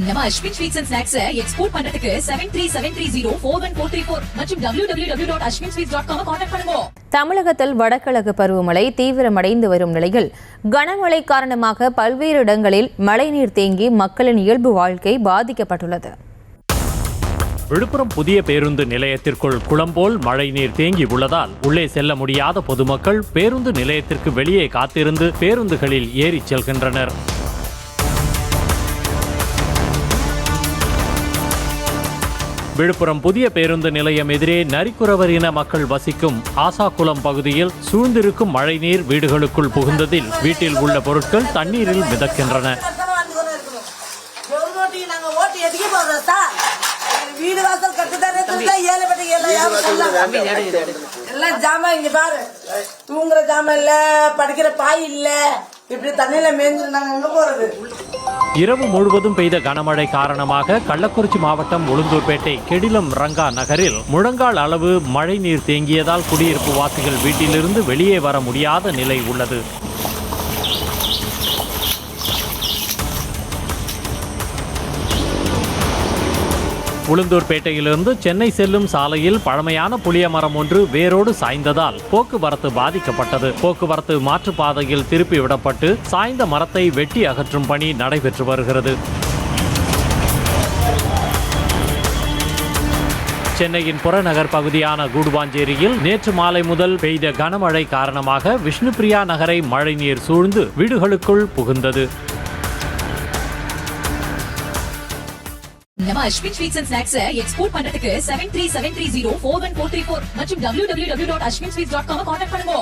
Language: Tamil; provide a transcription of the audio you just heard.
நம்ம Ashwin sweets and snacks export பண்றதுக்கு 7373041434 மற்றும் www.ashwinsweets.com கான்டாக்ட் பண்ணுங்க. தமிழகத்தில் வடகிழக்கு பருவமழை தீவிரமடைந்து வரும் நிலையில் கனமழை காரணமாக பல்வேறு இடங்களில் மழைநீர் தேங்கி மக்களின் இயல்பு வாழ்க்கை பாதிக்கப்பட்டுள்ளது. விழுப்புரம் புதிய பேருந்து நிலையத்திற்குள் குளம் போல் மழைநீர் தேங்கி உள்ளதால் உள்ளே செல்ல முடியாத பொதுமக்கள் பேருந்து நிலையத்திற்கு வெளியே காத்திருந்து பேருந்துகளில் ஏறிச் செல்கின்றனர். விழுப்புரம் புதிய பேருந்து நிலையம் எதிரே நரிக்குறவர் இன மக்கள் வசிக்கும் ஆசாக்குளம் பகுதியில் சூழ்ந்திருக்கும் மழைநீர் வீடுகளுக்குள் புகுந்ததில் வீட்டில் உள்ள பொருட்கள் தண்ணீரில் மிதக்கின்றன. தூங்குற ஜாமான் இல்ல, படிக்கிற பாய் இல்ல, இப்படி தண்ணியில மேய்ஞ்சு நாங்க எங்க போறது? இரவு முழுவதும் பெய்த கனமழை காரணமாக கள்ளக்குறிச்சி மாவட்டம் உளுந்தூர்பேட்டை கெடிலம் ரங்கா நகரில் முழங்கால் அளவு மழை நீர் தேங்கியதால் குடியிருப்பு வாசிகள் வீட்டிலிருந்து வெளியே வர முடியாத நிலை உள்ளது. உளுந்தூர்பேட்டையிலிருந்து சென்னை செல்லும் சாலையில் பழமையான புளிய மரம் ஒன்று வேரோடு சாய்ந்ததால் போக்குவரத்து பாதிக்கப்பட்டது. போக்குவரத்து மாற்றுப்பாதையில் திருப்பி விடப்பட்டு சாய்ந்த மரத்தை வெட்டி அகற்றும் பணி நடைபெற்று வருகிறது. சென்னையின் புறநகர் பகுதியான கூடுவாஞ்சேரியில் நேற்று மாலை முதல் பெய்த கனமழை காரணமாக விஷ்ணுபிரியா நகரை மழைநீர் சூழ்ந்து வீடுகளுக்குள் புகுந்தது. நம்ம Ashwin sweets and snacks export பண்றதுக்கு 7373041434 மற்றும் www.ashwinsweets.com கான்டாக்ட் பண்ணுங்க.